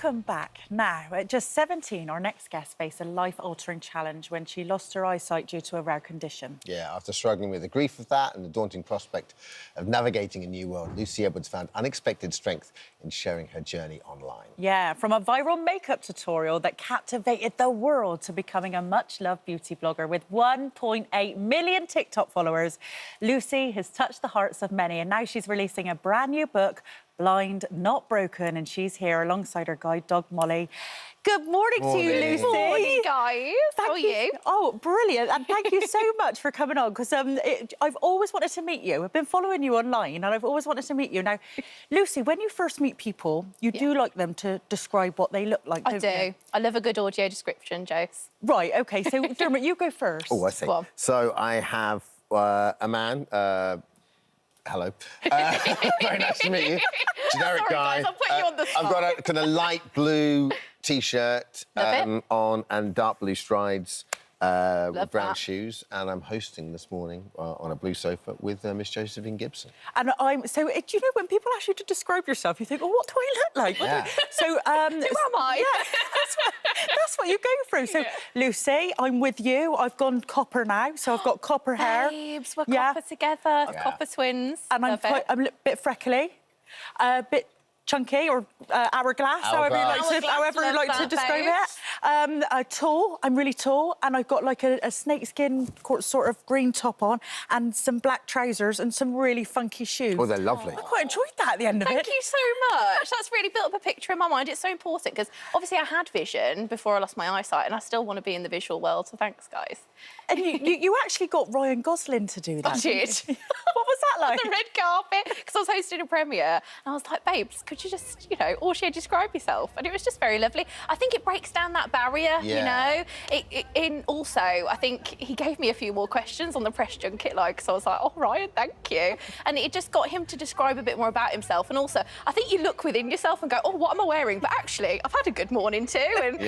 Welcome back. Now, at just 17, our next guest faced a life-altering challenge when she lost her eyesight due to a rare condition. Yeah, after struggling with the grief of that and the daunting prospect of navigating a new world, Lucy Edwards found unexpected strength in sharing her journey online. Yeah, from a viral makeup tutorial that captivated the world to becoming a much-loved beauty blogger with 1.8 million TikTok followers, Lucy has touched the hearts of many, and now she's releasing a brand new book, Blind Not Broken, and she's here alongside her guide dog Molly. Good morning to you, Lucy. Good morning, guys. How are you? Oh, brilliant. And thank you so much for coming on, because I've always wanted to meet you. I've been following you online and I've always wanted to meet you. Now, Lucy, when you first meet people, you do like them to describe what they look like, don't you? I do. I love a good audio description, Jose. Right, OK. So, Dermot, you go first. Oh, I see. Go on. So I have a man. Hello. Very nice to meet you. Generic Sorry, guy. guys, I'm putting you on the spot. I've got a kind of light blue T-shirt on and dark blue strides with brown shoes, and I'm hosting this morning on a blue sofa with Miss Josephine Gibson. And do you know, when people ask you to describe yourself, you think, oh, what do I look like? Yeah. So, Who am I? Yeah, that's what you go through. So, Lucy, I'm with you. I've gone copper now, so I've got copper hair. Babes, we're copper together, copper twins. And I'm a bit freckly, a bit chunky or hourglass, however you like to describe it. Tall, I'm really tall, and I've got like a snakeskin sort of green top on and some black trousers and some really funky shoes. Oh, they're lovely. I quite enjoyed that at the end of it. Thank you so much. That's really built up a picture in my mind. It's so important because obviously I had vision before I lost my eyesight, and I still want to be in the visual world, so thanks, guys. And you actually got Ryan Gosling to do that. I did. What was that like? On the red carpet, because I was hosting a premiere, and I was like, babes, could you just, audio describe yourself? And it was just very lovely. I think it breaks down that barrier, Also, I think he gave me a few more questions on the press junket, so I was like, oh, Ryan, thank you. And it just got him to describe a bit more about himself. And also, I think you look within yourself and go, oh, what am I wearing? But actually, I've had a good morning too. And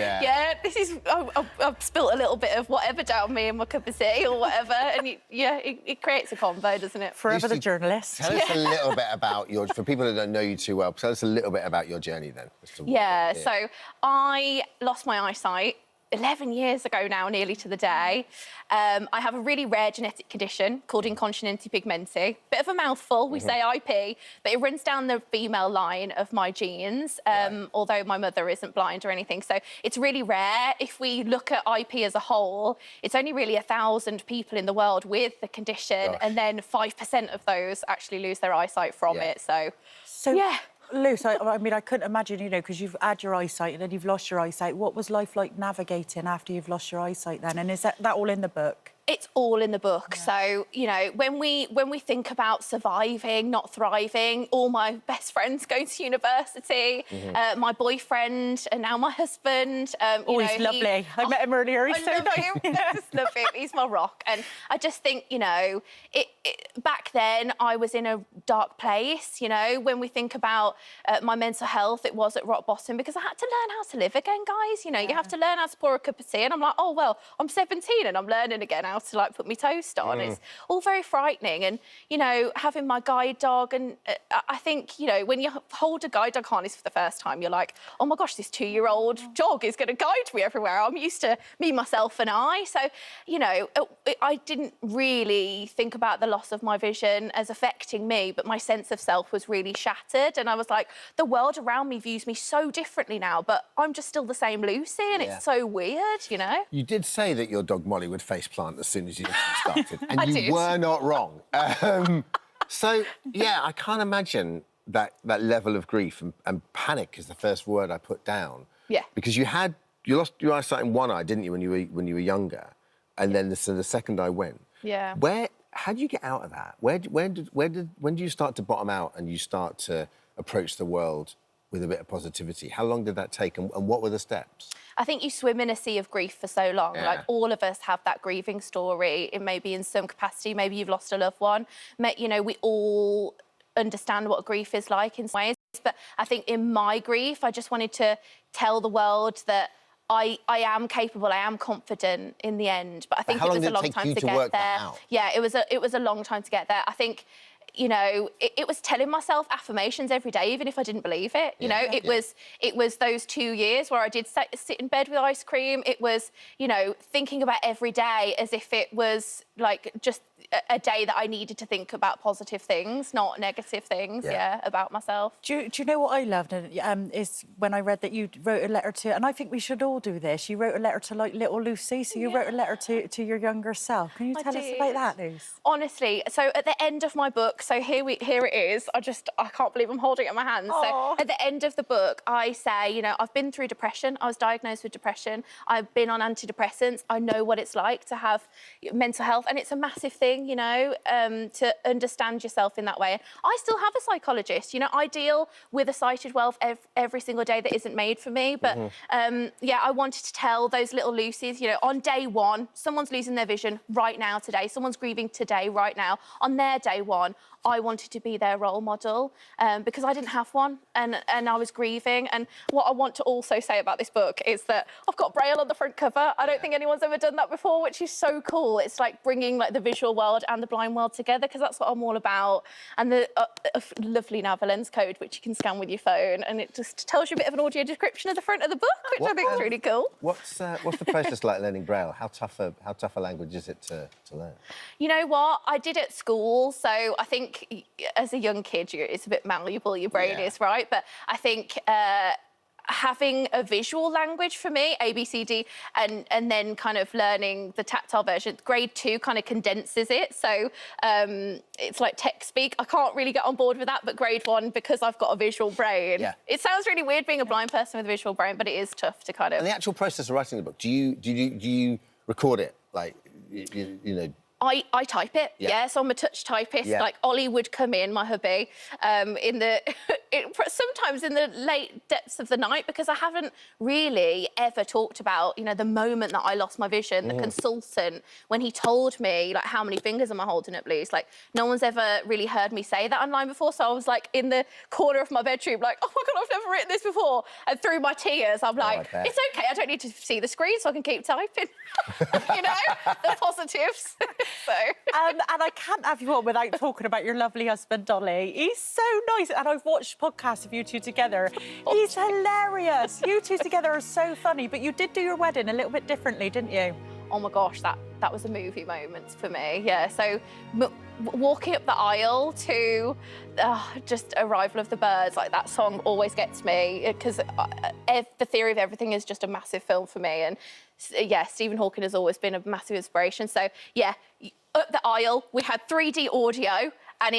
this is, I've spilt a little bit of whatever down me in my cup of tea or whatever. And it creates a convo, doesn't it? Forever the journalist. Tell us a little bit about for people that don't know you too well, tell us a little bit about your journey then. So I lost my eyesight 11 years ago now, nearly to the day. I have a really rare genetic condition called incontinenti pigmenti. Bit of a mouthful, we say IP, but it runs down the female line of my genes, although my mother isn't blind or anything. So it's really rare. If we look at IP as a whole, it's only really 1,000 people in the world with the condition, and then 5% of those actually lose their eyesight from it. So yeah. Luce, I mean, I couldn't imagine, because you've had your eyesight and then you've lost your eyesight. What was life like navigating after you've lost your eyesight then? And is that all in the book? It's all in the book. So, when we think about surviving, not thriving, all my best friends going to university, my boyfriend and now my husband. He's lovely. I met him earlier. He's so nice. I just love him. He's my rock. And I just think, back then I was in a dark place, when we think about my mental health, it was at rock bottom because I had to learn how to live again, guys. You have to learn how to pour a cup of tea. And I'm like, oh, well, I'm 17 and I'm learning again how to put my toast on. It's all very frightening. And, having my guide dog, and I think, when you hold a guide dog harness for the first time, you're like, oh my gosh, this 2-year-old dog is going to guide me everywhere. I'm used to me, myself and I. So, I didn't really think about the loss of my vision as affecting me, but my sense of self was really shattered. And I was like, the world around me views me so differently now, but I'm just still the same Lucy, and it's so weird, You did say that your dog Molly would faceplant as soon as you started, and you were not wrong. So, I can't imagine that level of grief and panic is the first word I put down. Yeah. Because you lost your eyesight in one eye, didn't you, when you were younger, and then the second eye went. Yeah. How do you get out of that? When do you start to bottom out and you start to approach the world with a bit of positivity? How long did that take, and what were the steps? I think you swim in a sea of grief for so long. Like, all of us have that grieving story. It may be in some capacity. Maybe you've lost a loved one. We all understand what grief is like in some ways. But I think in my grief, I just wanted to tell the world that I am capable, I am confident in the end. But I think it was a long time to get there. Yeah, it was a long time to get there. I think you know, it was telling myself affirmations every day, even if I didn't believe it. You know, it was those 2 years where I did sit in bed with ice cream. It was, you know, thinking about every day as if it was like just a day that I needed to think about positive things, not negative things, about myself. Do you know what I loved? Is when I read that you wrote a letter to, and I think we should all do this. You wrote a letter to like little Lucy, so you wrote a letter to your younger self. Can you tell us about that, Luce? Honestly, so at the end of my book, so here it is. I can't believe I'm holding it in my hands. Aww. So at the end of the book, I say, you know, I've been through depression. I was diagnosed with depression. I've been on antidepressants. I know what it's like to have mental health, and it's a massive thing, you know, to understand yourself in that way. And I still have a psychologist. You know, I deal with a sighted wealth every single day that isn't made for me. But yeah, I wanted to tell those little Lucies, you know, on day one, someone's losing their vision right now today. Someone's grieving today, right now. On their day one, I wanted to be their role model because I didn't have one, and I was grieving. And what I want to also say about this book is that I've got Braille on the front cover. I don't think anyone's ever done that before, which is so cool. It's like bringing like the visual world and the blind world together, because that's what I'm all about. And the lovely Navalens code, which you can scan with your phone, and it just tells you a bit of an audio description of the front of the book, which I think is really cool. What's the process like learning Braille? How tough a language is it to learn? You know what? I did at school, so I think as a young kid, it's a bit malleable, your brain is, right? But I think having a visual language for me, A, B, C, D, and then kind of learning the tactile version, grade 2 kind of condenses it. So it's like text speak. I can't really get on board with that, but grade 1, because I've got a visual brain. Yeah. It sounds really weird being a blind person with a visual brain, but it is tough to kind of... And the actual process of writing the book, do you record it? Like, you know... I type it, so I'm a touch typist. Yeah. Like, Ollie would come in, my hubby, sometimes in the late depths of the night, because I haven't really ever talked about, you know, the moment that I lost my vision. The consultant, when he told me, like, how many fingers am I holding up, Luce? Like, no one's ever really heard me say that online before, so I was, like, in the corner of my bedroom, like, oh, my God, I've never written this before. And through my tears, I'm like, it's OK, I don't need to see the screen, so I can keep typing. You know, the positives. So. And I can't have you on without talking about your lovely husband, Ollie. He's so nice. And I've watched podcasts of you two together. He's hilarious. You two together are so funny. But you did do your wedding a little bit differently, didn't you? Oh, my gosh, that was a movie moment for me, yeah. So walking up the aisle to just Arrival of the Birds, like, that song always gets me, because The Theory of Everything is just a massive film for me. And, yeah, Stephen Hawking has always been a massive inspiration. So, yeah, up the aisle, we had 3D audio, and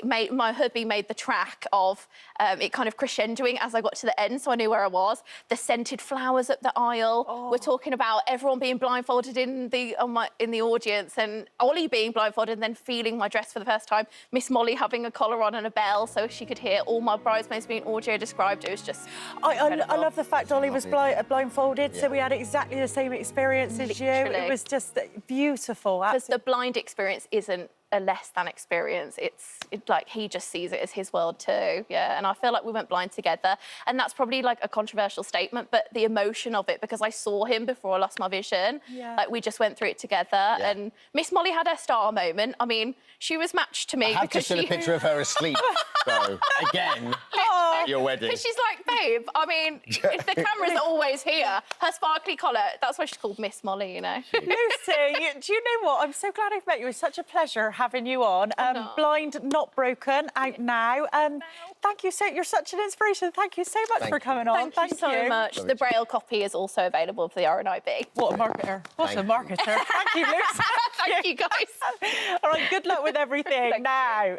my hubby made the track of it kind of crescendoing as I got to the end, so I knew where I was. The scented flowers up the aisle. Oh. We're talking about everyone being blindfolded in the audience, and Ollie being blindfolded and then feeling my dress for the first time. Miss Molly having a collar on and a bell so she could hear all my bridesmaids being audio described. It was just I love the fact Ollie was blindfolded, so we had exactly the same experience as you. It was just beautiful. Because the blind experience isn't a less than experience. It's like he just sees it as his world too, yeah. And I feel like we went blind together, and that's probably like a controversial statement, but the emotion of it, because I saw him before I lost my vision, like we just went through it together. And Miss Molly had her star moment. I mean, she was matched to me. I have just seen a picture of her asleep, so again, at your wedding. Because she's like, babe, I mean, if the camera's always here, her sparkly collar, that's why she's called Miss Molly, you know. Lucy, do you know what? I'm so glad I've met you. It's such a pleasure having you on. Blind Not Broken, out now. Thank you you're such an inspiration. Thank you so much for coming on. Thank you so much. The Braille copy is also available for the RNIB. What a marketer. What a marketer. Thank you, Lucy. Thank you, guys. All right, good luck with everything now.